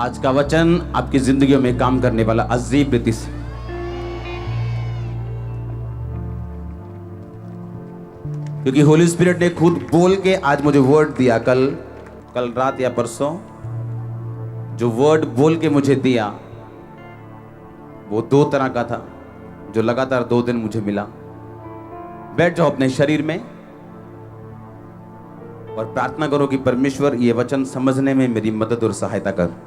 आज का वचन आपकी जिंदगी में काम करने वाला अजीब रीति से। क्योंकि होली स्पिरिट ने खुद बोल के आज मुझे वर्ड दिया। कल रात या परसों जो वर्ड बोल के मुझे दिया वो 2 तरह का था, जो लगातार 2 दिन मुझे मिला। बैठ जाओ अपने शरीर में और प्रार्थना करो कि परमेश्वर ये वचन समझने में मेरी मदद और सहायता कर।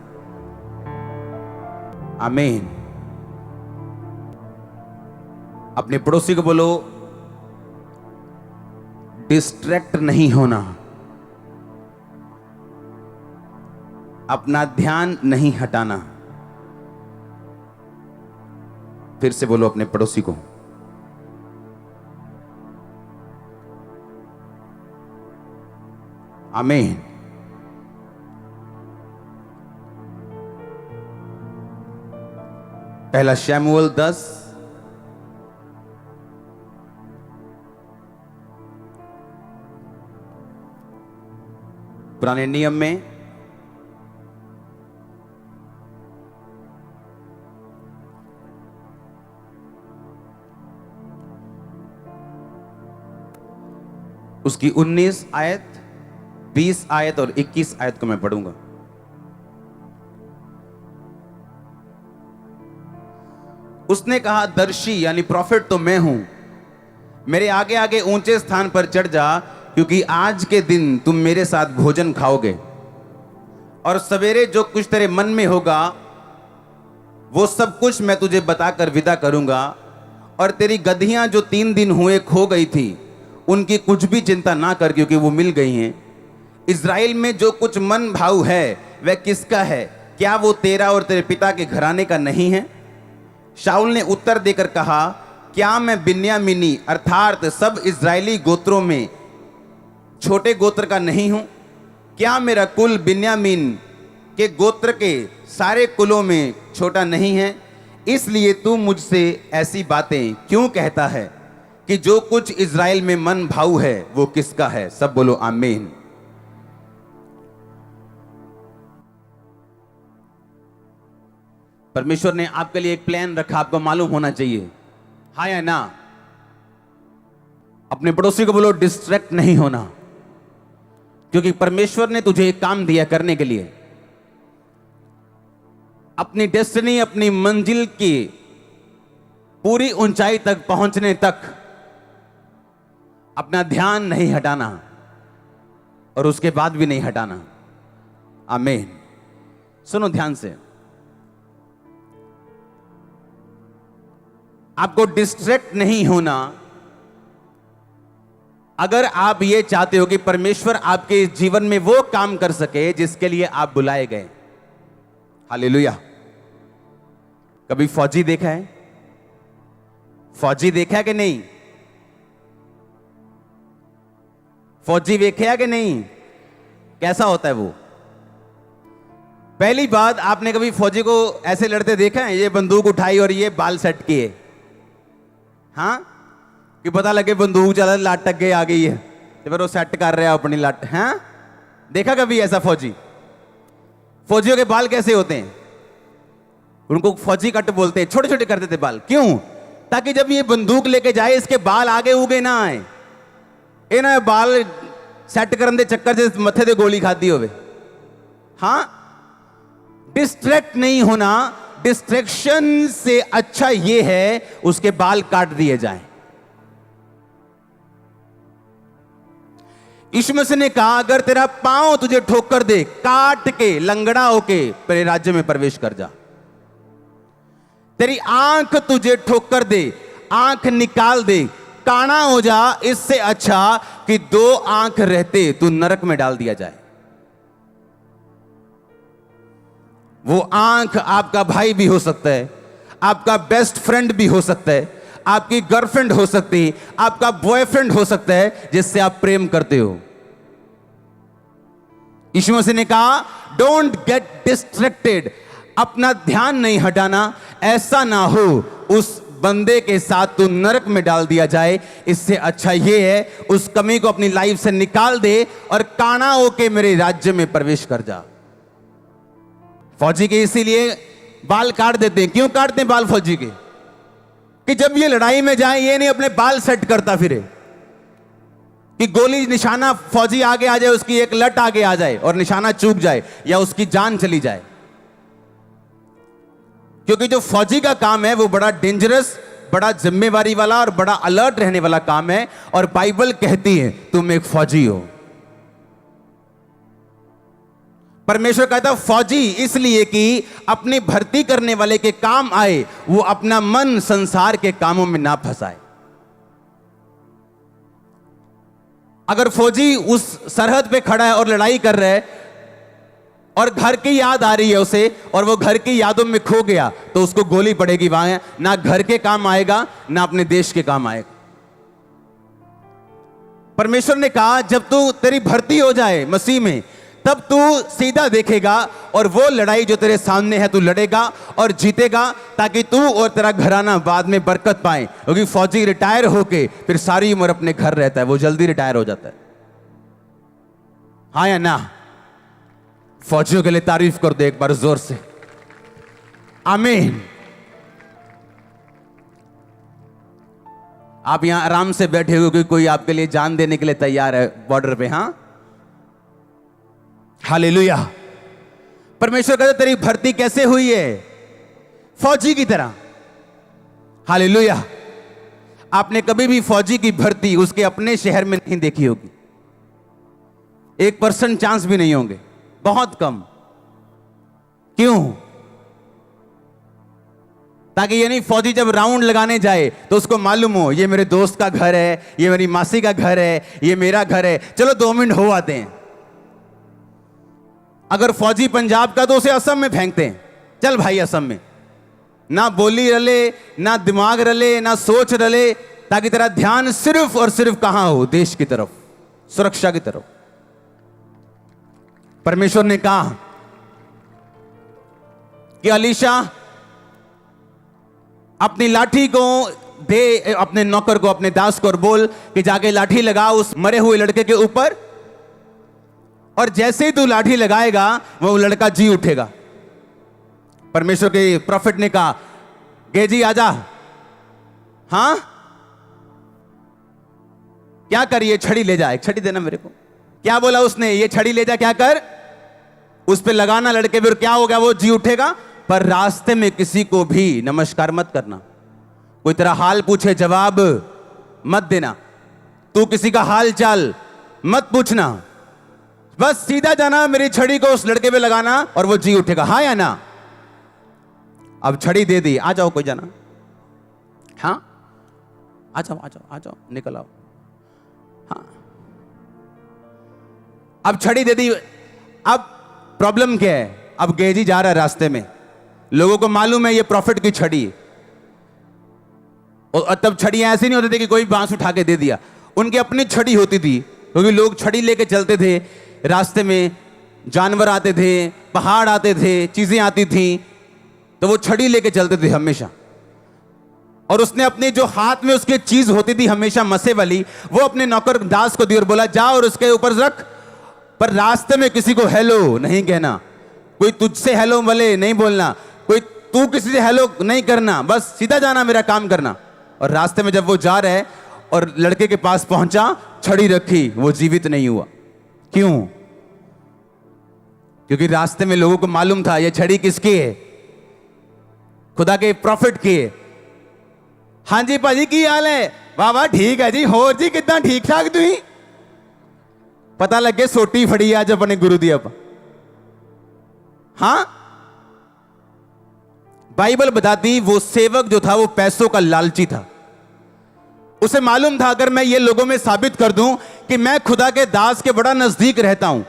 आमीन। अपने पड़ोसी को बोलो, डिस्ट्रैक्ट नहीं होना, अपना ध्यान नहीं हटाना। फिर से बोलो अपने पड़ोसी को, आमीन। पहला शमूएल 10 पुराने नियम में उसकी 19 आयत, 20 आयत और 21 आयत को मैं पढ़ूंगा। उसने कहा, दर्शी यानी प्रॉफिट तो मैं हूं, मेरे आगे आगे ऊंचे स्थान पर चढ़ जा, क्योंकि आज के दिन तुम मेरे साथ भोजन खाओगे और सवेरे जो कुछ तेरे मन में होगा वो सब कुछ मैं तुझे बताकर विदा करूंगा। और तेरी गधियां जो 3 दिन हुए खो गई थी, उनकी कुछ भी चिंता ना कर, क्योंकि वो मिल गई हैं। इज़राइल में जो कुछ मन भाव है वह किसका है? क्या वो तेरा और तेरे पिता के घराने का नहीं है? शाऊल ने उत्तर देकर कहा, क्या मैं बिन्यामीनी अर्थात सब इज़राइली गोत्रों में छोटे गोत्र का नहीं हूं? क्या मेरा कुल बिन्यामीन के गोत्र के सारे कुलों में छोटा नहीं है? इसलिए तू मुझसे ऐसी बातें क्यों कहता है कि जो कुछ इज़राइल में मन भाव है वो किसका है? सब बोलो आमीन। परमेश्वर ने आपके लिए एक प्लान रखा, आपको मालूम होना चाहिए, हाँ या ना? अपने पड़ोसी को बोलो, डिस्ट्रैक्ट नहीं होना, क्योंकि परमेश्वर ने तुझे एक काम दिया करने के लिए। अपनी डेस्टिनी, अपनी मंजिल की पूरी ऊंचाई तक पहुंचने तक अपना ध्यान नहीं हटाना और उसके बाद भी नहीं हटाना। आमीन। सुनो ध्यान से, आपको डिस्ट्रैक्ट नहीं होना अगर आप ये चाहते हो कि परमेश्वर आपके जीवन में वो काम कर सके जिसके लिए आप बुलाए गए। हालेलुया। कभी फौजी देखा है? फौजी देखा है कि नहीं? फौजी देखे है कि नहीं? कैसा होता है वो? पहली बात, आपने कभी फौजी को ऐसे लड़ते देखा है? ये बंदूक उठाई और ये बाल सेट किए, हाँ, कि पता लगे बंदूक चला, लाट टक गई आ गई है, तो फिर वो सेट कर रहा है अपनी लाट। हाँ, देखा कभी ऐसा फौजी? फौजियों के बाल कैसे होते हैं? उनको फौजी कट बोलते हैं, छोटे छोटे कर देते बाल। क्यों? ताकि जब ये बंदूक लेके जाए इसके बाल आगे उगे ना आए, ये ना बाल सेट करने दे चक्कर से मथे दे गोली खाती होवे। हाँ, डिस्ट्रैक्ट नहीं होना। डिस्ट्रैक्शन से अच्छा यह है उसके बाल काट दिए जाएं। यीशु मसीह ने कहा, अगर तेरा पांव तुझे ठोकर दे, काट के लंगड़ा होके तेरे राज्य में प्रवेश कर जा। तेरी आंख तुझे ठोकर दे, आंख निकाल दे, काना हो जा, इससे अच्छा कि 2 आंख रहते तू नरक में डाल दिया जाए। वो आंख आपका भाई भी हो सकता है, आपका बेस्ट फ्रेंड भी हो सकता है, आपकी गर्लफ्रेंड हो सकती है, आपका बॉयफ्रेंड हो सकता है जिससे आप प्रेम करते हो। यीशु मसीह ने कहा, डोंट गेट डिस्ट्रैक्टेड, अपना ध्यान नहीं हटाना, ऐसा ना हो उस बंदे के साथ तू नरक में डाल दिया जाए। इससे अच्छा यह है उस कमी को अपनी लाइफ से निकाल दे और काना होके मेरे राज्य में प्रवेश कर जा। फौजी के इसीलिए बाल काट देते हैं। क्यों काटते हैं बाल फौजी के? कि जब ये लड़ाई में जाए ये नहीं अपने बाल सेट करता फिरे, कि गोली निशाना फौजी आगे आ जाए, उसकी एक लट आगे आ जाए और निशाना चूक जाए या उसकी जान चली जाए। क्योंकि जो फौजी का काम है वो बड़ा डेंजरस, बड़ा जिम्मेवारी वाला और बड़ा अलर्ट रहने वाला काम है। और बाइबल कहती है तुम एक फौजी हो। परमेश्वर कहता है फौजी इसलिए कि अपनी भर्ती करने वाले के काम आए, वो अपना मन संसार के कामों में ना फंसाए। अगर फौजी उस सरहद पे खड़ा है और लड़ाई कर रहा है और घर की याद आ रही है उसे और वो घर की यादों में खो गया, तो उसको गोली पड़ेगी, वहां ना घर के काम आएगा ना अपने देश के काम आएगा। परमेश्वर ने कहा जब तू तेरी भर्ती हो जाए मसीह में, तब तू सीधा देखेगा और वो लड़ाई जो तेरे सामने है तू लड़ेगा और जीतेगा, ताकि तू और तेरा घराना बाद में बरकत पाए। क्योंकि फौजी रिटायर होके फिर सारी उम्र अपने घर रहता है, वो जल्दी रिटायर हो जाता है। हाँ या ना? फौजियों के लिए तारीफ कर दो एक बार जोर से, आमीन। आप यहां आराम से बैठे हो कि कोई आपके लिए जान देने के लिए तैयार है बॉर्डर पे। हां, हालेलुया। परमेश्वर कहता तेरी भर्ती कैसे हुई है? फौजी की तरह। हालेलुया। आपने कभी भी फौजी की भर्ती उसके अपने शहर में नहीं देखी होगी, 1% चांस भी नहीं होंगे, बहुत कम। क्यों? ताकि यानी फौजी जब राउंड लगाने जाए तो उसको मालूम हो ये मेरे दोस्त का घर है, ये मेरी मासी का घर है, ये मेरा घर है, चलो 2 मिनट हो आते हैं। अगर फौजी पंजाब का तो उसे असम में फेंकते हैं, चल भाई असम में। ना बोली रले, ना दिमाग रले, ना सोच रले, ताकि तेरा ध्यान सिर्फ और सिर्फ कहां हो? देश की तरफ, सुरक्षा की तरफ। परमेश्वर ने कहा कि अलीशा अपनी लाठी को दे अपने नौकर को, अपने दास को, और बोल कि जाके लाठी लगा उस मरे हुए लड़के के ऊपर, और जैसे ही तू लाठी लगाएगा वो लड़का जी उठेगा। परमेश्वर के प्रॉफिट ने कहा गेजी आजा। हां, क्या कर? ये छड़ी ले जा, एक छड़ी देना मेरे को। क्या बोला उसने? ये छड़ी ले जा, क्या कर? उस पे लगाना लड़के पे, और क्या हो गया? वो जी उठेगा। पर रास्ते में किसी को भी नमस्कार मत करना, कोई तेरा हाल पूछे जवाब मत देना, तू किसी का हाल चाल मत पूछना, बस सीधा जाना, मेरी छड़ी को उस लड़के पे लगाना और वो जी उठेगा। हाँ या ना? अब छड़ी दे दी, आ जाओ कोई जाना। हाँ, आ जाओ आ जाओ आ जाओ, निकल आओ। हाँ, अब छड़ी दे दी। अब प्रॉब्लम क्या है? अब गेजी जा रहा है रास्ते में, लोगों को मालूम है ये प्रॉफिट की छड़ी है। और तब छड़ियां ऐसी नहीं होती थी कि कोई बांस उठा के दे दिया, उनकी अपनी छड़ी होती थी, क्योंकि लोग छड़ी लेके चलते थे। रास्ते में जानवर आते थे, पहाड़ आते थे, चीजें आती थी, तो वो छड़ी लेके चलते थे हमेशा। और उसने अपने जो हाथ में उसकी चीज होती थी हमेशा मसे वाली, वो अपने नौकर दास को दी और बोला जा और उसके ऊपर रख, पर रास्ते में किसी को हेलो नहीं कहना, कोई तुझसे हेलो वाले नहीं बोलना, कोई तू किसी से हेलो नहीं करना, बस सीधा जाना, मेरा काम करना। और रास्ते में जब वो जा रहा है और लड़के के पास पहुंचा, छड़ी रखी, वो जीवित नहीं हुआ। क्यों? क्योंकि रास्ते में लोगों को मालूम था ये छड़ी किसकी है? खुदा के प्रॉफिट की है। हाँ जी भाजी की हाल है? वाह वाह ठीक है जी, होर जी कितना ठीक ठाक तुम? पता लगे सोटी फड़ी आज अपने गुरु दी। अब हां, बाइबल बताती वो सेवक जो था वो पैसों का लालची था। उसे मालूम था अगर मैं ये लोगों में साबित कर दूं कि मैं खुदा के दास के बड़ा नजदीक रहता हूं,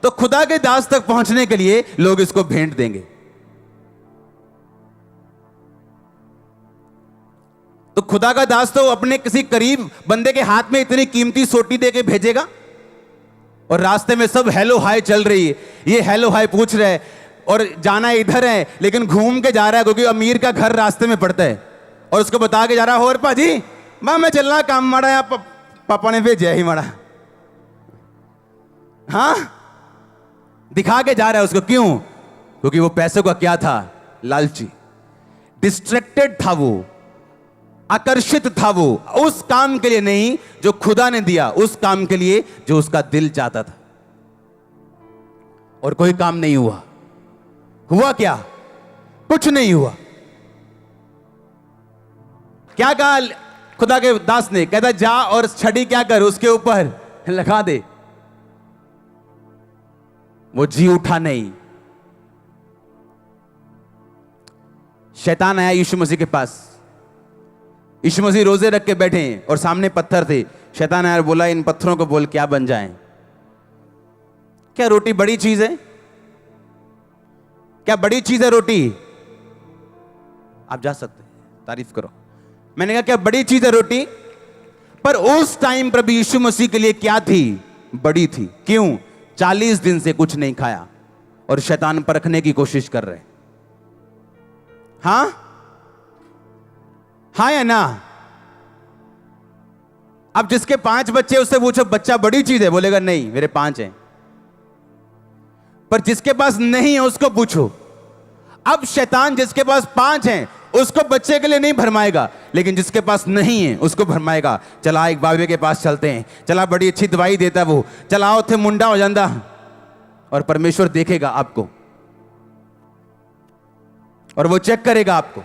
तो खुदा के दास तक पहुंचने के लिए लोग इसको भेंट देंगे। तो खुदा का दास तो अपने किसी करीब बंदे के हाथ में इतनी कीमती सोटी देके भेजेगा? और रास्ते में सब हेलो हाय चल रही है, ये हेलो हाय पूछ रहे हैं और जाना इधर है, लेकिन घूम के जा रहा है क्योंकि अमीर का घर रास्ते में पड़ता है, और उसको बता के जा रहा है और पाजी मैं चल रहा काम माड़ा, या पापा ने भेजा ही माड़ा। हाँ, दिखा के जा रहा है उसको। क्यों? क्योंकि वो पैसों का क्या था? लालची। डिस्ट्रैक्टेड था वो, आकर्षित था वो उस काम के लिए नहीं जो खुदा ने दिया, उस काम के लिए जो उसका दिल चाहता था। और कोई काम नहीं हुआ। हुआ क्या? कुछ नहीं हुआ। क्या कहा खुदा के दास ने? कहता जा और छड़ी क्या कर, उसके ऊपर लगा दे। वो जी उठा नहीं। शैतान आया यीशु मसीह के पास। यीशु मसीह रोजे रख के बैठे हैं और सामने पत्थर थे। शैतान आया और बोला इन पत्थरों को बोल क्या बन जाएं। क्या रोटी बड़ी चीज है? क्या बड़ी चीज है रोटी? आप जा सकते हैं, तारीफ करो। मैंने कहा क्या बड़ी चीज है रोटी? पर उस टाइम प्रभु यीशु मसीह के लिए क्या थी? बड़ी थी। क्यों? 40 दिन से कुछ नहीं खाया और शैतान परखने की कोशिश कर रहे। हां हाँ या ना? अब जिसके 5 बच्चे उससे पूछो बच्चा बड़ी चीज है, बोलेगा नहीं मेरे 5 हैं। पर जिसके पास नहीं है उसको पूछो। अब शैतान जिसके पास 5 हैं उसको बच्चे के लिए नहीं भरमाएगा, लेकिन जिसके पास नहीं है उसको भरमाएगा। चला एक बाबे के पास चलते हैं, चला बड़ी अच्छी दवाई देता वो, चलाओ थे मुंडा हो जाता। और परमेश्वर देखेगा आपको और वो चेक करेगा आपको,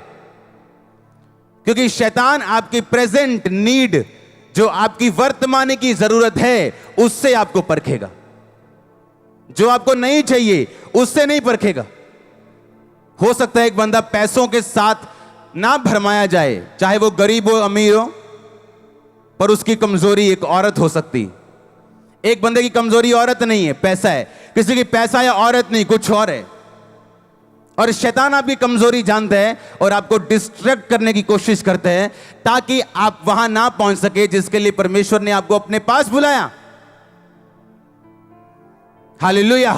क्योंकि शैतान आपकी प्रेजेंट नीड, जो आपकी वर्तमान की जरूरत है, उससे आपको परखेगा। जो आपको नहीं चाहिए उससे नहीं परखेगा। हो सकता है एक बंदा पैसों के साथ ना भरमाया जाए, चाहे वो गरीब हो अमीर हो, पर उसकी कमजोरी एक औरत हो सकती। एक बंदे की कमजोरी औरत नहीं है, पैसा है। किसी की पैसा या औरत नहीं, कुछ और है। और शैतान आपकी कमजोरी जानता है और आपको डिस्ट्रैक्ट करने की कोशिश करते हैं ताकि आप वहां ना पहुंच सके जिसके लिए परमेश्वर ने आपको अपने पास बुलाया। हालेलुया।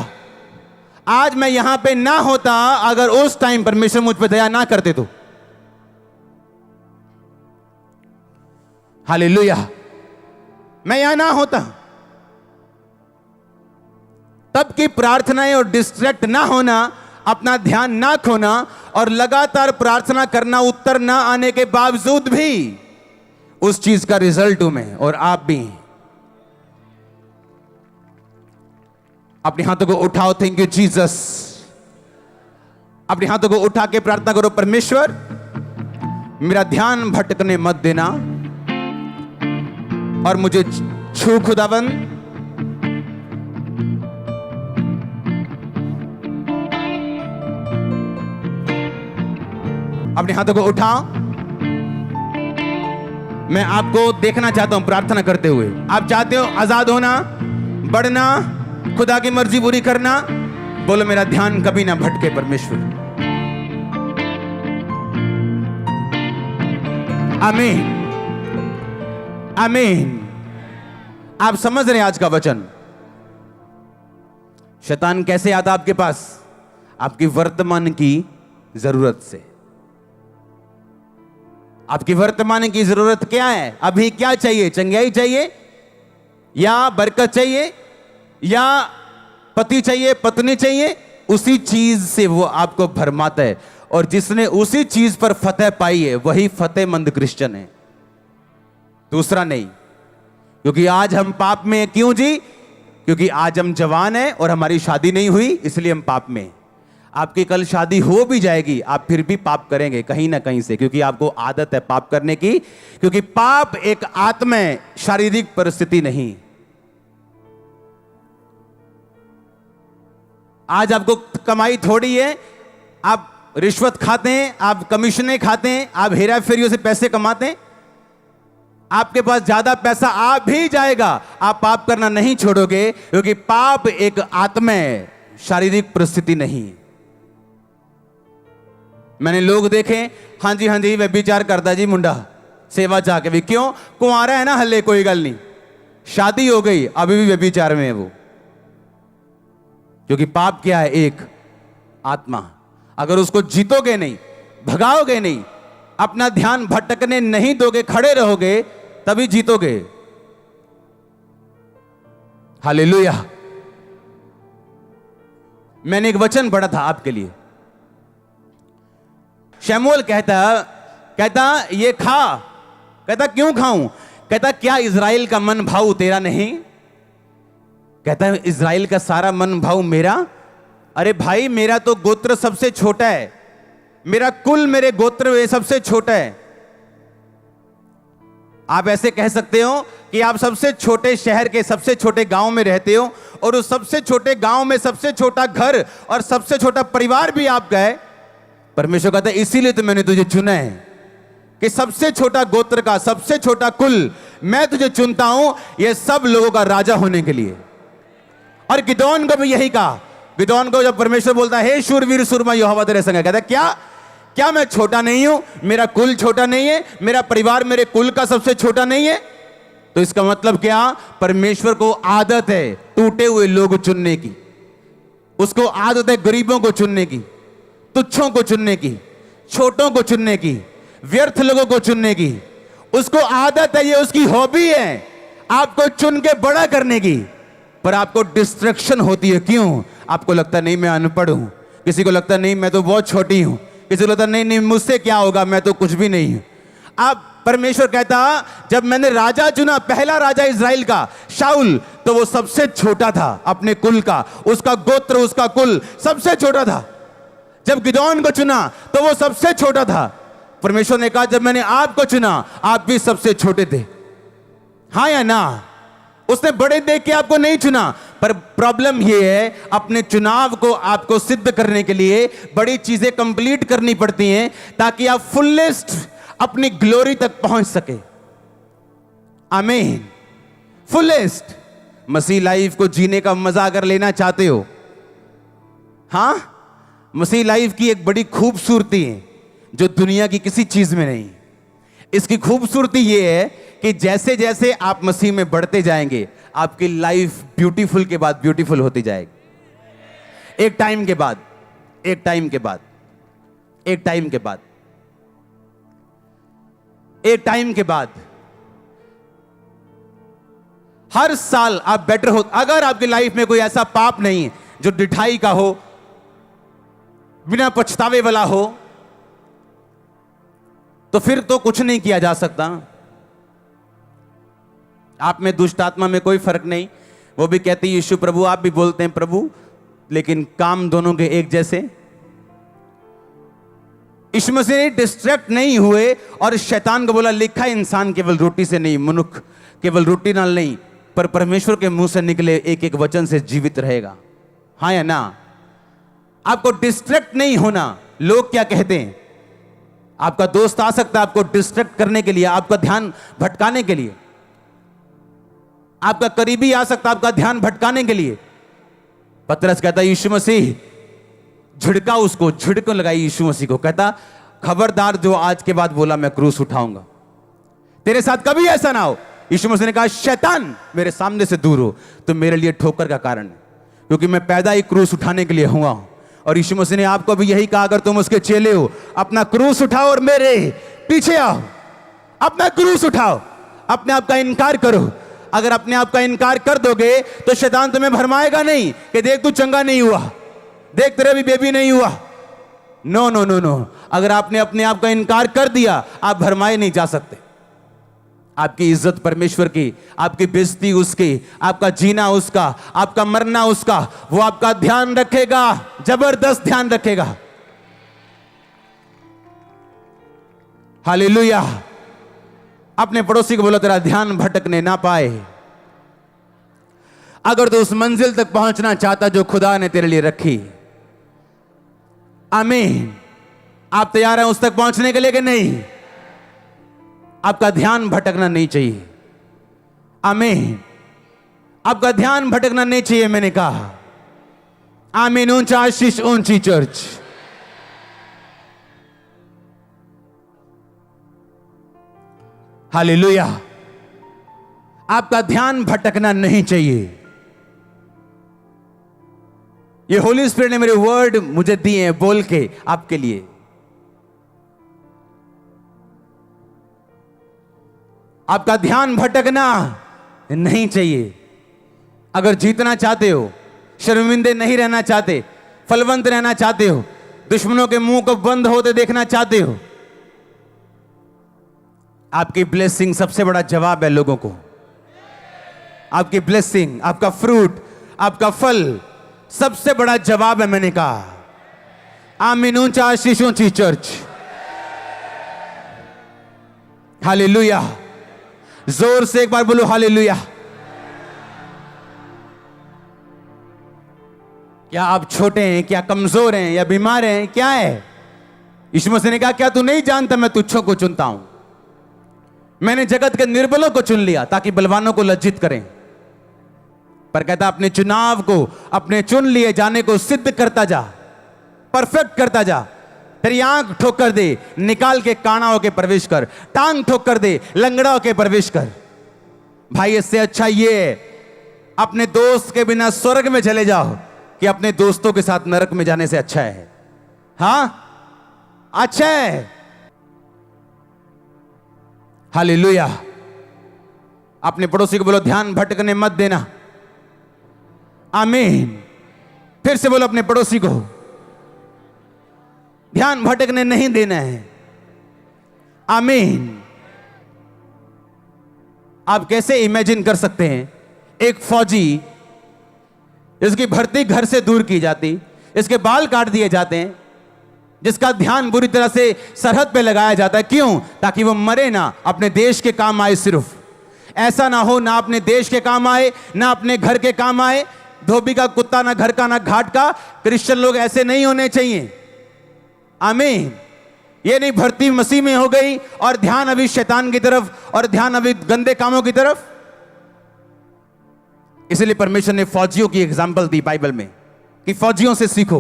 आज मैं यहां पे ना होता अगर उस टाइम परमेश्वर मुझ पे दया ना करते तो। हालेलुया। मैं यहां ना होता। तब की प्रार्थनाएं और डिस्ट्रैक्ट ना होना, अपना ध्यान ना खोना और लगातार प्रार्थना करना, उत्तर ना आने के बावजूद भी उस चीज का रिजल्ट हूं मैं और आप भी। अपने हाथों को उठाओ। Thank you Jesus. अपने हाथों को उठा के प्रार्थना करो, परमेश्वर मेरा ध्यान भटकने मत देना और मुझे छू खुदाबंद। अपने हाथों को उठाओ। मैं आपको देखना चाहता हूं प्रार्थना करते हुए। आप चाहते हो आजाद होना, बढ़ना, खुदा की मर्जी पूरी करना? बोलो मेरा ध्यान कभी ना भटके परमेश्वर। आमीन, आमीन। आप समझ रहे हैं आज का वचन? शैतान कैसे आता आपके पास? आपकी वर्तमान की जरूरत से। आपकी वर्तमान की जरूरत क्या है? अभी क्या चाहिए? चंगाई चाहिए या बरकत चाहिए या पति चाहिए, पत्नी चाहिए? उसी चीज से वो आपको भरमाता है और जिसने उसी चीज पर फतेह पाई है वही फतेहमंद क्रिश्चियन है, दूसरा नहीं। क्योंकि आज हम पाप में हैं। क्यों जी? क्योंकि आज हम जवान हैं और हमारी शादी नहीं हुई, इसलिए हम पाप में हैं। आपकी कल शादी हो भी जाएगी, आप फिर भी पाप करेंगे कहीं ना कहीं से, क्योंकि आपको आदत है पाप करने की। क्योंकि पाप एक आत्मा है, शारीरिक परिस्थिति नहीं। आज आपको कमाई थोड़ी है, आप रिश्वत खाते हैं, आप कमीशनें खाते हैं, आप हेरा फेरियों से पैसे कमाते हैं। आपके पास ज्यादा पैसा आ भी जाएगा, आप पाप करना नहीं छोड़ोगे, क्योंकि पाप एक आत्मा है, शारीरिक परिस्थिति नहीं। मैंने लोग देखे, हाँ जी व्यभिचार करता जी मुंडा, सेवा चाह के भी। क्यों? कुंवारा है ना हल्ले, कोई गल नहीं, शादी हो गई अभी भी व्यभिचार में है वो। क्योंकि पाप क्या है? एक आत्मा। अगर उसको जीतोगे नहीं, भगाओगे नहीं, अपना ध्यान भटकने नहीं दोगे, खड़े रहोगे, तभी जीतोगे। हालेलुया। मैंने एक वचन पढ़ा था आपके लिए। शमूएल कहता ये खा। कहता क्यों खाऊं? कहता क्या इज़राइल का मन भाव तेरा नहीं? कहता है इज़राइल का सारा मन भाव मेरा। अरे भाई, मेरा तो गोत्र सबसे छोटा है, मेरा कुल मेरे गोत्र में सबसे छोटा है। आप ऐसे कह सकते हो कि आप सबसे छोटे शहर के सबसे छोटे गांव में रहते हो, और उस सबसे छोटे गांव में सबसे छोटा घर और सबसे छोटा परिवार भी आपका है। परमेश्वर कहता है इसीलिए तो मैंने तुझे चुना है कि सबसे छोटा गोत्र का सबसे छोटा कुल मैं तुझे चुनता हूं, ये सब लोगों का राजा होने के लिए। और गिदोन को भी यही कहा। गिदोन को जब परमेश्वर बोलता है हे शूरवीर सूरमा यहोवा तेरे संग है, कहता है क्या मैं छोटा नहीं हूं? मेरा कुल छोटा नहीं है? मेरा परिवार मेरे कुल का सबसे छोटा नहीं है? तो इसका मतलब क्या? परमेश्वर को आदत है टूटे हुए लोग चुनने की, उसको आदत है गरीबों को चुनने की, तुच्छों को चुनने की, छोटों को चुनने की, व्यर्थ लोगों को चुनने की। उसको आदत है, ये उसकी हॉबी है आपको चुन के बड़ा करने की। पर आपको डिस्ट्रैक्शन होती है। क्यों? आपको लगता नहीं मैं अनपढ़ हूं, किसी को लगता नहीं मैं तो बहुत छोटी हूं, किसी को लगता नहीं मुझसे क्या होगा, मैं तो कुछ भी नहीं हूं। आप परमेश्वर कहता जब मैंने राजा चुना, पहला राजा इज़राइल का शाऊल, तो वो सबसे छोटा था अपने कुल का, उसका गोत्र उसका कुल सबसे छोटा था। जब गिदोन को चुना तो वो सबसे छोटा था। परमेश्वर ने कहा जब मैंने आपको चुना आप भी सबसे छोटे थे। हाँ या ना? उसने बड़े देख के आपको नहीं चुना। पर प्रॉब्लम यह है अपने चुनाव को आपको सिद्ध करने के लिए बड़ी चीजें कंप्लीट करनी पड़ती हैं ताकि आप फुलेस्ट अपनी ग्लोरी तक पहुंच सके। आमीन। फुलेस्ट मसीह लाइफ को जीने का मजा अगर लेना चाहते हो, हां, मसीह लाइफ की एक बड़ी खूबसूरती है जो दुनिया की किसी चीज में नहीं। इसकी खूबसूरती यह है कि जैसे जैसे आप मसीह में बढ़ते जाएंगे आपकी लाइफ ब्यूटीफुल के बाद ब्यूटीफुल होती जाएगी। एक टाइम के बाद एक टाइम के बाद एक टाइम के बाद एक टाइम के बाद हर साल आप बेटर हो। अगर आपकी लाइफ में कोई ऐसा पाप नहीं है जो डिठाई का हो, बिना पछतावे वाला हो, तो फिर तो कुछ नहीं किया जा सकता। आप में दुष्ट आत्मा में कोई फर्क नहीं। वो भी कहती है यीशु प्रभु, आप भी बोलते हैं प्रभु, लेकिन काम दोनों के एक जैसे। यीशु मसीह डिस्ट्रैक्ट नहीं हुए और शैतान को बोला लिखा है इंसान केवल रोटी से नहीं, मनुष्य केवल रोटी नाल नहीं, पर परमेश्वर के मुंह से निकले एक एक वचन से जीवित रहेगा। हाँ या ना? आपको डिस्ट्रैक्ट नहीं होना। लोग क्या कहते हैं? आपका दोस्त आ सकता है आपको डिस्ट्रैक्ट करने के लिए, आपका ध्यान भटकाने के लिए। आपका करीबी आ सकता है आपका ध्यान भटकाने के लिए। पतरस कहता यीशु मसीह, झिड़का उसको, झिड़कों लगाई यीशु मसीह को, कहता खबरदार जो आज के बाद बोला मैं क्रूस उठाऊंगा, तेरे साथ कभी ऐसा ना हो। यीशु मसीह ने कहा शैतान मेरे सामने से दूर हो, तो मेरे लिए ठोकर का कारण है, क्योंकि मैं पैदा ही क्रूस उठाने के लिए हुआ हूं। और यीशु मसीह ने आपको भी यही कहा, अगर तुम उसके चेले हो अपना क्रूस उठाओ और मेरे पीछे आओ। अपना क्रूस उठाओ, अपने आप का इनकार करो। अगर अपने आप का इनकार कर दोगे तो शैतान तुम्हें भरमाएगा नहीं कि देख तू चंगा नहीं हुआ, देख तेरा भी बेबी नहीं हुआ। नो नो नो नो, अगर आपने अपने आप का इनकार कर दिया आप भरमाए नहीं जा सकते। आपकी इज्जत परमेश्वर की, आपकी बेइज्जती उसकी, आपका जीना उसका, आपका मरना उसका। वो आपका ध्यान रखेगा, जबरदस्त ध्यान रखेगा। हालेलुया। अपने पड़ोसी को बोलो तेरा ध्यान भटकने ना पाए। अगर तो उस मंजिल तक पहुंचना चाहता जो खुदा ने तेरे लिए रखी। आमीन। आप तैयार हैं उस तक पहुंचने के लिए कि नहीं? आपका ध्यान भटकना नहीं चाहिए। आमीन। आपका ध्यान भटकना नहीं चाहिए, मैंने कहा। आमीन। ऊंचा आशीष, ऊंची चर्च। हालेलुया। आपका ध्यान भटकना नहीं चाहिए। ये होली स्पिरिट ने मेरे वर्ड मुझे दिए हैं बोल के आपके लिए। आपका ध्यान भटकना नहीं चाहिए। अगर जीतना चाहते हो, शर्मिंदे नहीं रहना चाहते, फलवंत रहना चाहते हो, दुश्मनों के मुंह को बंद होते देखना चाहते हो, आपकी ब्लेसिंग सबसे बड़ा जवाब है लोगों को। आपकी ब्लेसिंग, आपका फ्रूट, आपका फल सबसे बड़ा जवाब है। मैंने कहा आमीन। ऊंचा आशीष, ऊंची चर्च। हालेलुया। जोर से एक बार बोलो हालेलुया। क्या आप छोटे हैं, क्या कमजोर हैं, या बीमार हैं, क्या है? यीशु मसीह ने कहा क्या तू नहीं जानता मैं तुच्छों को चुनता हूं? मैंने जगत के निर्बलों को चुन लिया ताकि बलवानों को लज्जित करें। पर कहता अपने चुनाव को, अपने चुन लिए जाने को सिद्ध करता जा, परफेक्ट करता जा। तेरी आंख ठोक कर दे, निकाल के काना होके प्रवेश कर। टांग ठोक कर दे, लंगड़ा होके प्रवेश कर। भाई इससे अच्छा ये है अपने दोस्त के बिना स्वर्ग में चले जाओ कि अपने दोस्तों के साथ नरक में जाने से अच्छा है। हां, अच्छा है। हालेलुया। अपने पड़ोसी को बोलो ध्यान भटकने मत देना। आमीन। फिर से बोलो अपने पड़ोसी को ध्यान भटकने नहीं देना है। आमीन। आप कैसे इमेजिन कर सकते हैं एक फौजी, इसकी भर्ती घर से दूर की जाती, इसके बाल काट दिए जाते हैं, जिसका ध्यान बुरी तरह से सरहद पे लगाया जाता है। क्यों? ताकि वो मरे ना, अपने देश के काम आए। सिर्फ ऐसा ना हो ना अपने देश के काम आए ना अपने घर के काम आए। धोबी का कुत्ता ना घर का ना घाट का। क्रिश्चियन लोग ऐसे नहीं होने चाहिए। आमीन। ये नहीं भर्ती मसीह में हो गई और ध्यान अभी शैतान की तरफ और ध्यान अभी गंदे कामों की तरफ। इसलिए परमेश्वर ने फौजियों की एग्जाम्पल दी बाइबल में कि फौजियों से सीखो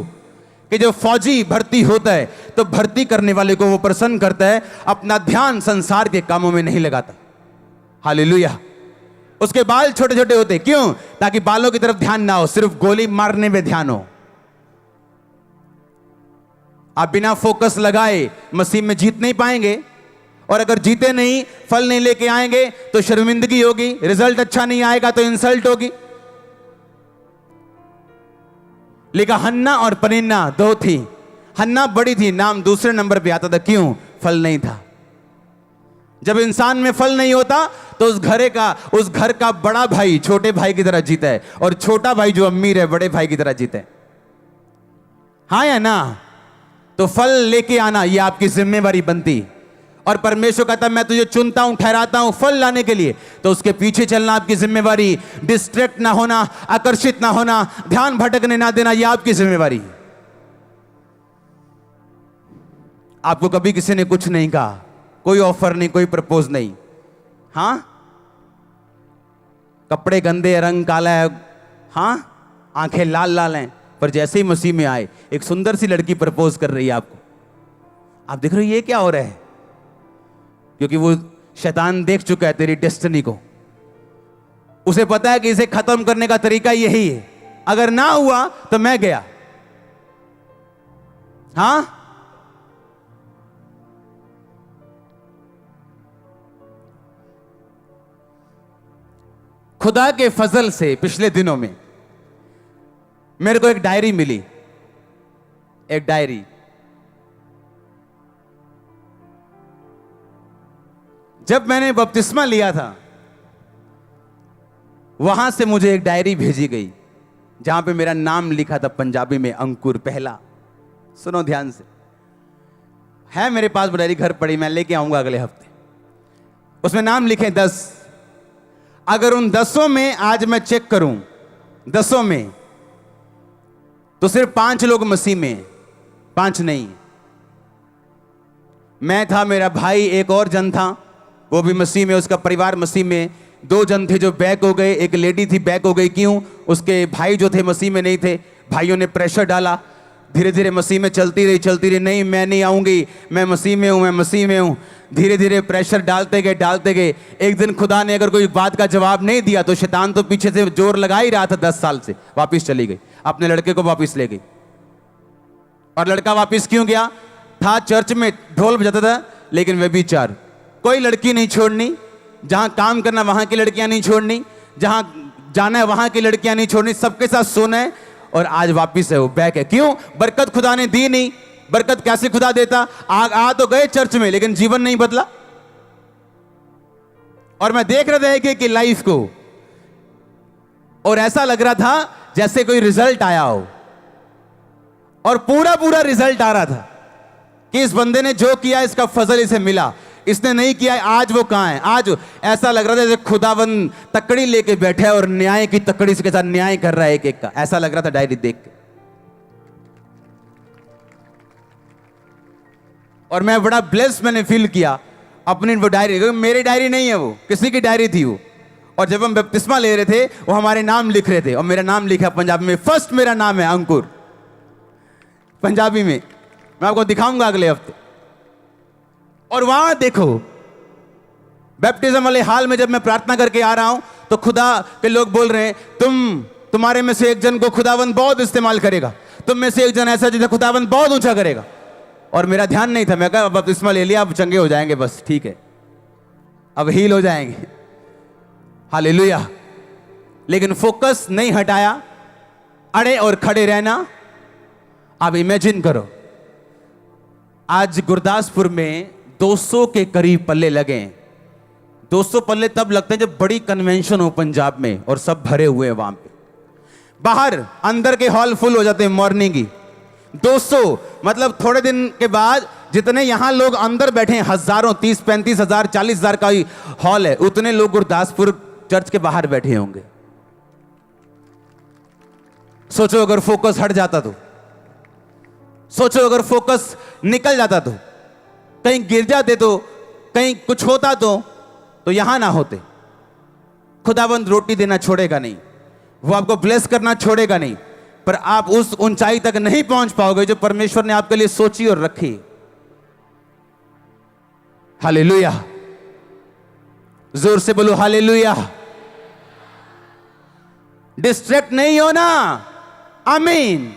कि जो फौजी भर्ती होता है तो भर्ती करने वाले को वो प्रसन्न करता है, अपना ध्यान संसार के कामों में नहीं लगाता। हालेलुया। उसके बाल छोटे छोटे होते, क्यों? ताकि बालों की तरफ ध्यान ना हो, सिर्फ गोली मारने में ध्यान हो। आप बिना फोकस लगाए मसीह में जीत नहीं पाएंगे, और अगर जीते नहीं, फल नहीं लेके आएंगे तो शर्मिंदगी होगी, रिजल्ट अच्छा नहीं आएगा तो इंसल्ट होगी। लिखा हन्ना और पनिन्ना दो थी। हन्ना बड़ी थी, नाम दूसरे नंबर पे आता था। क्यों? फल नहीं था। जब इंसान में फल नहीं होता तो उस घर का बड़ा भाई छोटे भाई की तरह जीता है, और छोटा भाई जो अमीर है बड़े भाई की तरह जीता है। हाँ या ना? तो फल लेके आना ये आपकी जिम्मेवारी बनती। और परमेश्वर कहता मैं तुझे चुनता हूं, ठहराता हूं फल लाने के लिए, तो उसके पीछे चलना आपकी जिम्मेवारी। डिस्ट्रैक्ट ना होना, आकर्षित ना होना, ध्यान भटकने ना देना, यह आपकी जिम्मेवारी। आपको कभी किसी ने कुछ नहीं कहा, कोई ऑफर नहीं, कोई प्रपोज नहीं। हां, कपड़े गंदे, रंग काला है, हां, आंखें लाल लाल हैं, पर जैसे ही मसीह में आए एक सुंदर सी लड़की प्रपोज कर रही है आपको। आप देख रहे हो ये क्या हो रहा है? क्योंकि वो शैतान देख चुका है तेरी डेस्टिनी को। उसे पता है कि इसे खत्म करने का तरीका यही है, अगर ना हुआ तो मैं गया। हां, खुदा के फजल से पिछले दिनों में मेरे को एक डायरी मिली। एक डायरी, जब मैंने बपतिस्मा लिया था वहां से मुझे एक डायरी भेजी गई जहां पे मेरा नाम लिखा था पंजाबी में, अंकुर पहला। सुनो ध्यान से, है मेरे पास वो डायरी, घर पड़ी, मैं लेके आऊंगा अगले हफ्ते। उसमें नाम लिखे 10। अगर उन 10 में आज मैं चेक करूं, 10 में तो सिर्फ 5 लोग मसीह में, 5 नहीं। मैं था, मेरा भाई, एक और जन था, वो भी मसीह में, उसका परिवार मसीह में। 2 जन थे जो बैक हो गए, एक लेडी थी बैक हो गई। क्यों? उसके भाई जो थे मसीह में नहीं थे, भाइयों ने प्रेशर डाला, धीरे धीरे मसीह में चलती रही। नहीं, मैं नहीं आऊंगी, मैं मसीह में हूं, मैं मसीह में हूं। धीरे धीरे प्रेशर डालते गए। एक दिन खुदा ने अगर कोई बात का जवाब नहीं दिया तो शैतान तो पीछे से जोर लगा ही रहा था 10 साल से, वापिस चली गई, अपने लड़के को वापिस ले गई। और लड़का वापिस क्यों गया? था चर्च में, ढोल बजाता था, लेकिन वे भी 4। कोई लड़की नहीं छोड़नी, जहां काम करना वहां की लड़कियां नहीं छोड़नी, जहां जाना है वहां की लड़कियां नहीं छोड़नी, सबके साथ सोना है। और आज वापिस है, वो बैक है। क्यों? बरकत खुदा ने दी नहीं। बरकत कैसे खुदा देता? आ तो गए चर्च में, लेकिन जीवन नहीं बदला। और मैं देख रहा था कि लाइफ को, और ऐसा लग रहा था जैसे कोई रिजल्ट आया हो, और पूरा पूरा रिजल्ट आ रहा था कि इस बंदे ने जो किया इसका फजल इसे मिला, इसने नहीं किया आज वो कहां है। आज ऐसा लग रहा था जैसे खुदावन तकड़ी लेके बैठा है और न्याय की तकड़ी के साथ न्याय कर रहा है एक एक का। ऐसा लग रहा था डायरी देख के। और मैं बड़ा ब्लेस मैंने फील किया अपनी वो डायरी, मेरी डायरी नहीं है, वो किसी की डायरी थी वो। और जब हम बपतिस्मा ले रहे थे वो हमारे नाम लिख रहे थे, और मेरा नाम लिखा पंजाबी में। फर्स्ट मेरा नाम है अंकुर, पंजाबी में। मैं आपको दिखाऊंगा अगले हफ्ते। और वहां देखो, बैप्टिज्म वाले हाल में जब मैं प्रार्थना करके आ रहा हूं तो खुदा के लोग बोल रहे हैं, तुम्हारे में से एक जन को खुदावंद बहुत इस्तेमाल करेगा, तुम में से एक जन ऐसा जिसे खुदावंद बहुत ऊंचा करेगा। और मेरा ध्यान नहीं था, मैं कहा बपतिस्मा ले लिया, अब चंगे हो जाएंगे, बस ठीक है, अब हील हो जाएंगे, हालेलुया। लेकिन फोकस नहीं हटाया, अड़े और खड़े रहना। आप इमेजिन करो, आज गुरदासपुर में 200 के करीब पल्ले लगे हैं। 200 पल्ले तब लगते हैं जब बड़ी कन्वेंशन हो पंजाब में और सब भरे हुए हैं वहां पे। बाहर अंदर के हॉल फुल हो जाते हैं मॉर्निंग की। 200 मतलब थोड़े दिन के बाद जितने यहां लोग अंदर बैठे हैं, हजारों, 30-35 हजार, 40 हजार का ही हॉल है, उतने लोग गुरदासपुर चर्च के बाहर बैठे होंगे। सोचो अगर फोकस हट जाता तो, सोचो अगर फोकस निकल जाता तो, कहीं गिर जाते तो, कहीं कुछ होता तो यहां ना होते। खुदावंद रोटी देना छोड़ेगा नहीं, वो आपको ब्लेस करना छोड़ेगा नहीं, पर आप उस ऊंचाई तक नहीं पहुंच पाओगे जो परमेश्वर ने आपके लिए सोची और रखी। हालेलुया, जोर से बोलो हालेलुया। डिस्ट्रैक्ट नहीं होना, आमीन।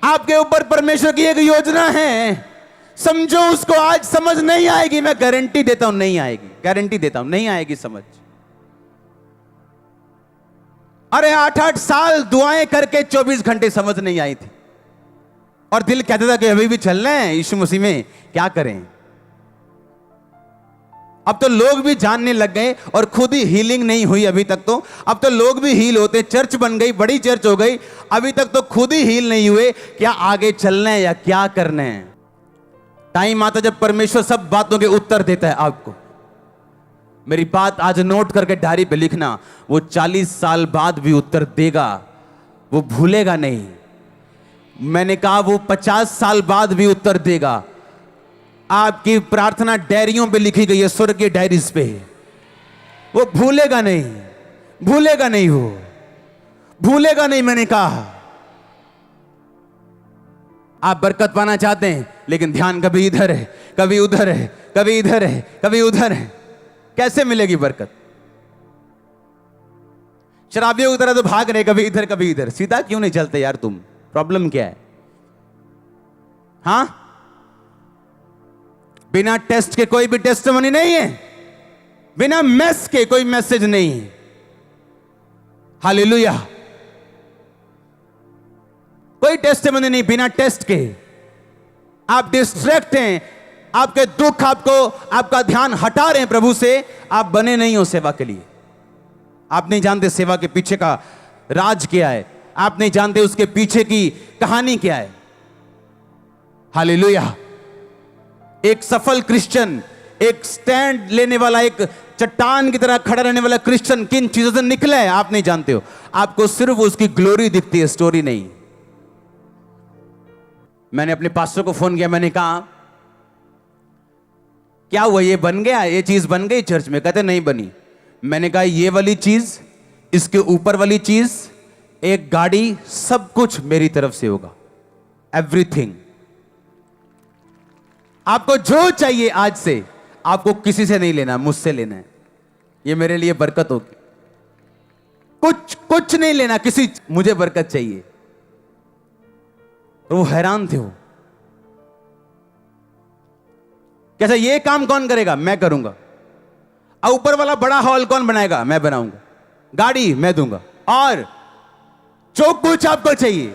आपके ऊपर परमेश्वर की एक योजना है, समझो उसको। आज समझ नहीं आएगी, मैं गारंटी देता हूं नहीं आएगी, गारंटी देता हूं नहीं आएगी समझ। अरे 8-8 साल दुआएं करके 24 घंटे समझ नहीं आई थी, और दिल कहता था कि अभी भी चल रहे हैं यीशु मसीह में, क्या करें। अब तो लोग भी जानने लग गए, और खुद ही हीलिंग नहीं हुई अभी तक तो। अब तो लोग भी हील होते, चर्च बन गई, बड़ी चर्च हो गई, अभी तक तो खुद ही हील नहीं हुए। क्या आगे चलना है या क्या करना है? टाइम आता जब परमेश्वर सब बातों के उत्तर देता है आपको। मेरी बात आज नोट करके डायरी पे लिखना, वो 40 साल बाद भी उत्तर देगा, वो भूलेगा नहीं। मैंने कहा वो 50 साल बाद भी उत्तर देगा। आपकी प्रार्थना डायरियों पे लिखी गई है, स्वर्गीय डायरीज पे, वो भूलेगा नहीं, भूलेगा नहीं, वो भूलेगा नहीं। मैंने कहा आप बरकत पाना चाहते हैं, लेकिन ध्यान कभी इधर है, कभी उधर है, कभी इधर है, कभी उधर है, कैसे मिलेगी बरकत? शराबियों की तरह तो भाग रहे, कभी इधर कभी इधर। सीधा क्यों नहीं चलते यार तुम? प्रॉब्लम क्या है? हां, बिना टेस्ट के कोई भी टेस्टिमनी नहीं है, बिना मैस के कोई मैसेज नहीं है। हालेलुया, कोई टेस्टिमनी नहीं बिना टेस्ट के। आप डिस्ट्रैक्ट हैं, आपके दुख आपको, आपका ध्यान हटा रहे हैं प्रभु से। आप बने नहीं हो सेवा के लिए। आप नहीं जानते सेवा के पीछे का राज क्या है, आप नहीं जानते उसके पीछे की कहानी क्या है। हालेलुया। एक सफल क्रिश्चियन, एक स्टैंड लेने वाला, एक चट्टान की तरह खड़ा रहने वाला क्रिश्चियन किन चीजों से निकला है आप नहीं जानते हो। आपको सिर्फ उसकी ग्लोरी दिखती है, स्टोरी नहीं। मैंने अपने पास्टर को फोन किया, मैंने कहा क्या हुआ, ये बन गया, ये चीज बन गई चर्च में? कहते नहीं बनी। मैंने कहा ये वाली चीज, इसके ऊपर वाली चीज, एक गाड़ी, सब कुछ मेरी तरफ से होगा, एवरीथिंग। आपको जो चाहिए आज से, आपको किसी से नहीं लेना, मुझसे लेना है। ये मेरे लिए बरकत होगी। कुछ नहीं लेना किसी, मुझे बरकत चाहिए। और वो हैरान थे, वो कैसा, ये काम कौन करेगा? मैं करूंगा। ऊपर वाला बड़ा हॉल कौन बनाएगा? मैं बनाऊंगा। गाड़ी मैं दूंगा। और जो कुछ आपको चाहिए।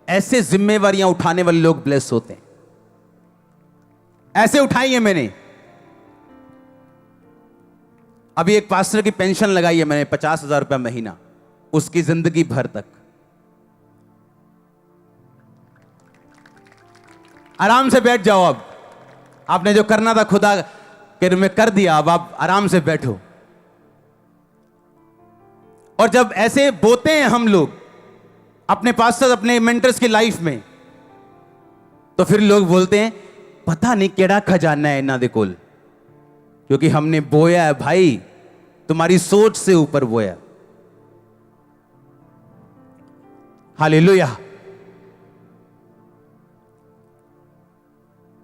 ऐसे जिम्मेवारियां उठाने वाले लोग ब्लेस होते हैं। ऐसे उठाई है मैंने। अभी एक पास्टर की पेंशन लगाई है मैंने, 50,000 रुपया महीना, उसकी जिंदगी भर तक। आराम से बैठ जाओ। अब आपने जो करना था खुदा के में कर दिया, अब आप आराम से बैठो। और जब ऐसे बोते हैं हम लोग अपने पास्टर, अपने मेंटर्स की लाइफ में, तो फिर लोग बोलते हैं पता नहीं केड़ा खजाना है इन्हां दे कोल, क्योंकि हमने बोया है भाई, तुम्हारी सोच से ऊपर बोया। हालेलुया।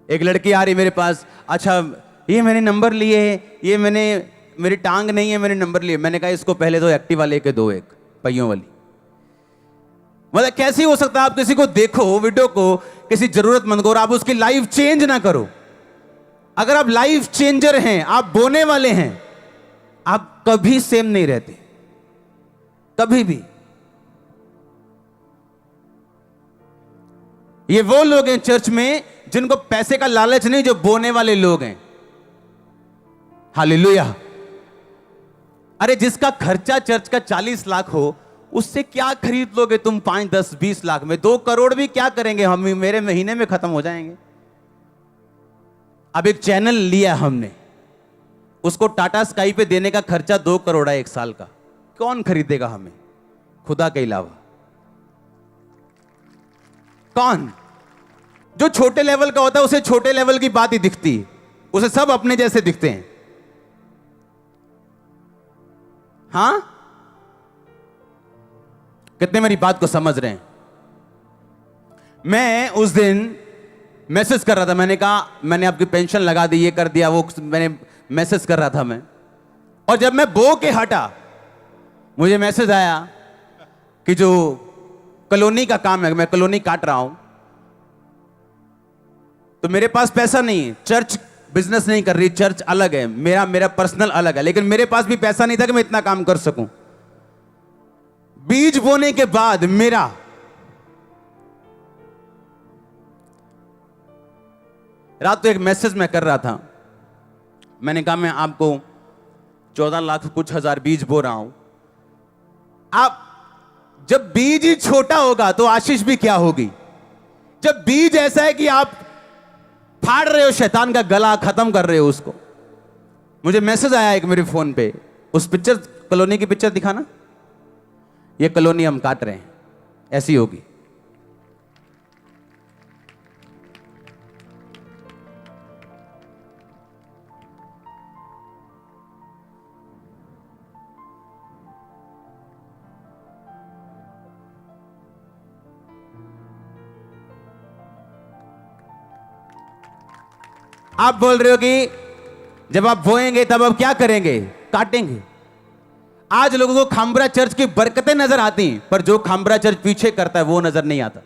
एक लड़की आ रही मेरे पास, अच्छा ये मैंने नंबर लिए, ये मेरी टांग नहीं है, मैंने नंबर लिए। मैंने कहा इसको पहले तो एक्टिवा लेके दो, एक पहियों वाली। मतलब कैसे हो सकता है आप किसी को देखो, वीडियो को, किसी जरूरतमंद को, और आप उसकी लाइफ चेंज ना करो। अगर आप लाइफ चेंजर हैं, आप बोने वाले हैं, आप कभी सेम नहीं रहते, कभी भी। ये वो लोग हैं चर्च में जिनको पैसे का लालच नहीं, जो बोने वाले लोग हैं। हालेलुया। अरे जिसका खर्चा चर्च का 40 लाख हो, उससे क्या खरीद लोगे तुम 5, 10, 20 लाख में? 2 करोड़ भी क्या करेंगे हम, मेरे महीने में खत्म हो जाएंगे। अब एक चैनल लिया हमने, उसको टाटा स्काई पे देने का खर्चा 2 करोड़ है 1 साल का। कौन खरीदेगा हमें खुदा के अलावा? कौन? जो छोटे लेवल का होता है उसे छोटे लेवल की बात ही दिखती है, उसे सब अपने जैसे दिखते हैं। हां, कितने मेरी बात को समझ रहे हैं? मैं उस दिन मैसेज कर रहा था, मैंने कहा मैंने आपकी पेंशन लगा दी, ये कर दिया, वो मैंने मैसेज कर रहा था मैं। और जब मैं बो के हटा, मुझे मैसेज आया कि जो कॉलोनी का काम है, मैं कॉलोनी काट रहा हूं, तो मेरे पास पैसा नहीं है। चर्च बिजनेस नहीं कर रही, चर्च अलग है, मेरा पर्सनल अलग है, लेकिन मेरे पास भी पैसा नहीं था कि मैं इतना काम कर सकूं। बीज बोने के बाद मेरा रात को एक मैसेज मैं कर रहा था, मैंने कहा मैं आपको 14 लाख कुछ हजार बीज बो रहा हूं। आप जब बीज ही छोटा होगा तो आशीष भी क्या होगी? जब बीज ऐसा है कि आप फाड़ रहे हो शैतान का गला, खत्म कर रहे हो उसको। मुझे मैसेज आया एक मेरे फोन पे, उस पिक्चर, कॉलोनी की पिक्चर दिखाना, ये कॉलोनी हम काट रहे हैं, ऐसी होगी। आप बोल रहे हो कि जब आप बोएंगे तब आप क्या करेंगे? काटेंगे। आज लोगों को खामबरा चर्च की बरकतें नजर आती हैं, पर जो खामबरा चर्च पीछे करता है वो नजर नहीं आता,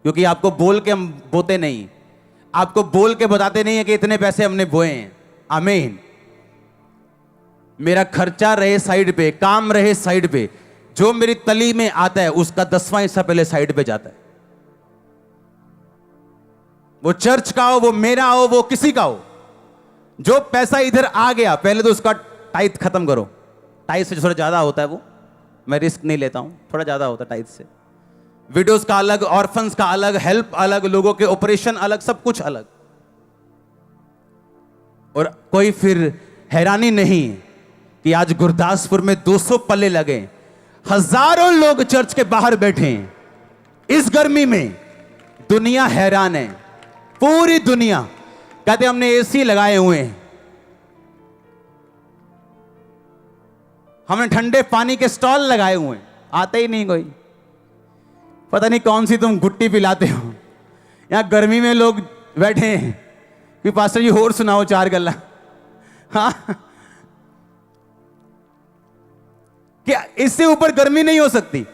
क्योंकि आपको बोल के हम बोते नहीं, आपको बोल के बताते नहीं है कि इतने पैसे हमने बोए हैं। आमीन। मेरा खर्चा रहे साइड पे, काम रहे साइड पे, जो मेरी तली में आता है उसका 10वां हिस्सा पहले साइड पे जाता है। वो चर्च का हो, वो मेरा हो, वो किसी का हो, जो पैसा इधर आ गया पहले तो उसका टाइथ खत्म करो। टाइथ से थोड़ा ज्यादा होता है वो, मैं रिस्क नहीं लेता हूं, थोड़ा ज्यादा होता है टाइथ से। विडोज का अलग, ऑर्फन्स का अलग, हेल्प अलग, लोगों के ऑपरेशन अलग, सब कुछ अलग। और कोई फिर हैरानी नहीं कि आज गुरदासपुर में 200 पल्ले लगे, हजारों लोग चर्च के बाहर बैठे हैं इस गर्मी में। दुनिया हैरान है, पूरी दुनिया। कहते हमने एसी लगाए हुए हैं, हमने ठंडे पानी के स्टॉल लगाए हुए हैं, आता ही नहीं कोई। पता नहीं कौन सी तुम गुट्टी पिलाते हो। यहां गर्मी में लोग बैठे हैं कि पास्टर जी और सुनाओ 4 गल्ला। हाँ, क्या इससे ऊपर गर्मी नहीं हो सकती?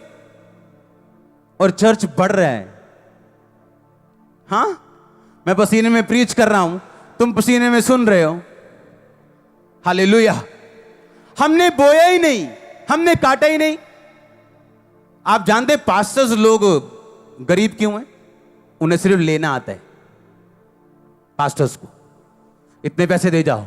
और चर्च बढ़ रहा है। हाँ, मैं पसीने में प्रीच कर रहा हूं, तुम पसीने में सुन रहे हो। हालेलुया। हमने बोया ही नहीं, हमने काटा ही नहीं। आप जानते पास्टर्स लोग गरीब क्यों हैं? उन्हें सिर्फ लेना आता है। पास्टर्स को इतने पैसे दे जाओ,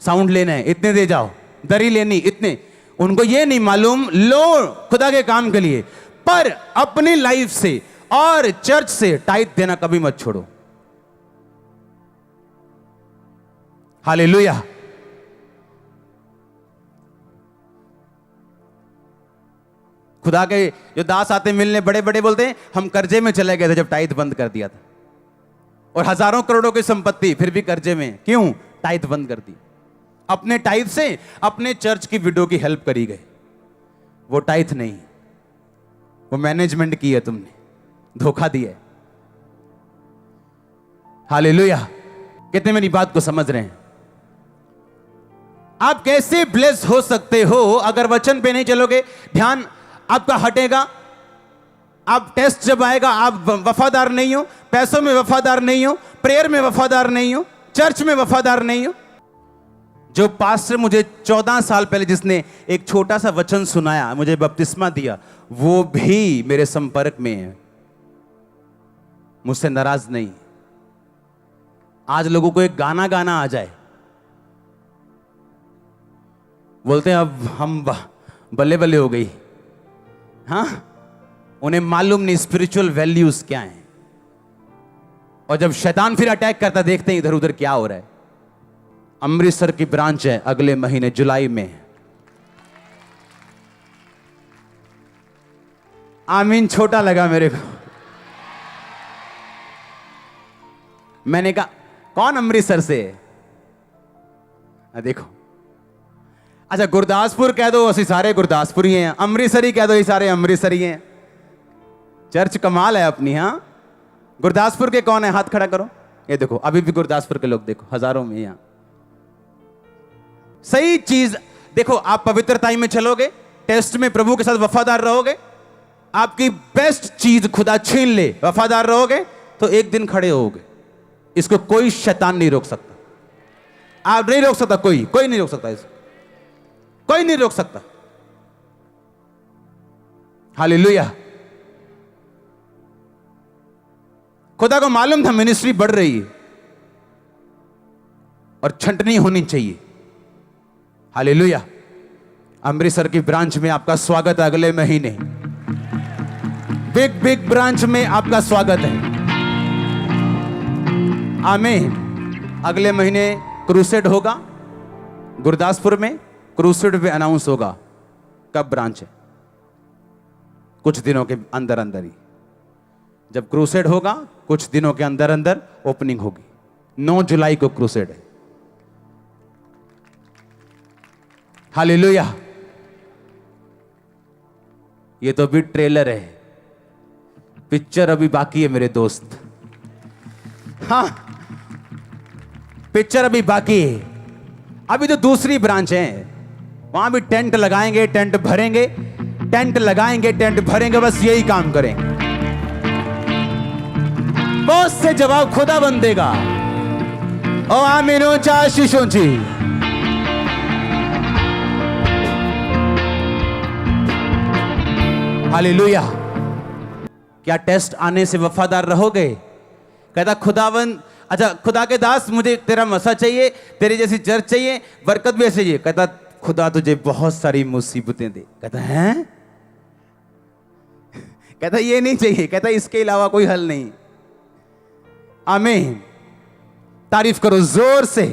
साउंड लेना है इतने दे जाओ, दरी लेनी इतने, उनको ये नहीं मालूम लो खुदा के काम के लिए, पर अपनी लाइफ से और चर्च से टाइट देना कभी मत छोड़ो। हालेलुया। खुदा के जो दास आते मिलने बड़े बड़े बोलते हैं हम कर्जे में चले गए थे जब टाइट बंद कर दिया था, और हजारों करोड़ों की संपत्ति फिर भी कर्जे में, क्यों? टाइट बंद कर दी। अपने टाइट से अपने चर्च की विडो की हेल्प करी गए। वो टाइट नहीं, वो मैनेजमेंट की है, तुमने धोखा दिया है। हालेलुया। कितने मेरी बात को समझ रहे हैं? आप कैसे ब्लेस हो सकते हो अगर वचन पे नहीं चलोगे? ध्यान आपका हटेगा। आप टेस्ट जब आएगा आप वफादार नहीं हो, पैसों में वफादार नहीं हो, प्रेयर में वफादार नहीं हो, चर्च में वफादार नहीं हो। जो पास्टर मुझे 14 साल पहले जिसने एक छोटा सा वचन सुनाया, मुझे बपतिस्मा दिया, वो भी मेरे संपर्क में है, मुझसे नाराज नहीं। आज लोगों को एक गाना गाना आ जाए, बोलते हैं अब हम बल्ले बल्ले हो गई। हाँ, उन्हें मालूम नहीं स्पिरिचुअल वैल्यूज क्या हैं। और जब शैतान फिर अटैक करता, देखते हैं इधर उधर क्या हो रहा है। अमृतसर की ब्रांच है अगले महीने जुलाई में। आमीन। छोटा लगा मेरे को। मैंने कहा कौन अमृतसर से है? देखो, अच्छा गुरदासपुर कह दो, असि सारे गुरदासपुरी हैं। अमृतसरी कह दो, ये सारे अमृतसरी हैं। चर्च कमाल है अपनी। हाँ, गुरदासपुर के कौन है? हाथ खड़ा करो। ये देखो, अभी भी गुरदासपुर के लोग देखो, हजारों में। यहां सही चीज देखो, आप पवित्रताई में चलोगे, टेस्ट में प्रभु के साथ वफादार रहोगे, आपकी बेस्ट चीज खुदा छीन ले, वफादार रहोगे तो एक दिन खड़े होगे। इसको कोई शैतान नहीं रोक सकता। आप नहीं रोक सकता, कोई नहीं रोक सकता, इसको कोई नहीं रोक सकता। हालेलुया। खुदा को मालूम था मिनिस्ट्री बढ़ रही है और छंटनी होनी चाहिए। हालेलुया। अमृतसर की ब्रांच में आपका स्वागत है अगले महीने। बिग ब्रांच में आपका स्वागत है। आमीन। अगले महीने क्रूसेड होगा गुरदासपुर में। क्रूसेड पे अनाउंस होगा कब ब्रांच है, कुछ दिनों के अंदर अंदर ही। जब क्रूसेड होगा कुछ दिनों के अंदर अंदर ओपनिंग होगी। 9 जुलाई को क्रूसेड है। हालेलुया। ये तो अभी ट्रेलर है, पिक्चर अभी बाकी है मेरे दोस्त। हाँ, पिक्चर अभी बाकी है। अभी तो दूसरी ब्रांच है, वहां भी टेंट लगाएंगे, टेंट भरेंगे, टेंट लगाएंगे, टेंट भरेंगे, बस यही काम करेंगे। बहुत से जवाब खुदा बन देगा। ओ आमीनो चाशीशों जी। हालेलुया। क्या टेस्ट आने से वफादार रहोगे? कहता खुदावन, अच्छा खुदा के दास, मुझे तेरा मसा चाहिए, तेरी जैसी चर्च चाहिए, बरकत भी ऐसे चाहिए। कहता खुदा तुझे बहुत सारी मुसीबतें दे। कहता है, कहता ये नहीं चाहिए, कहता इसके अलावा कोई हल नहीं। आमीन। तारीफ करो जोर से।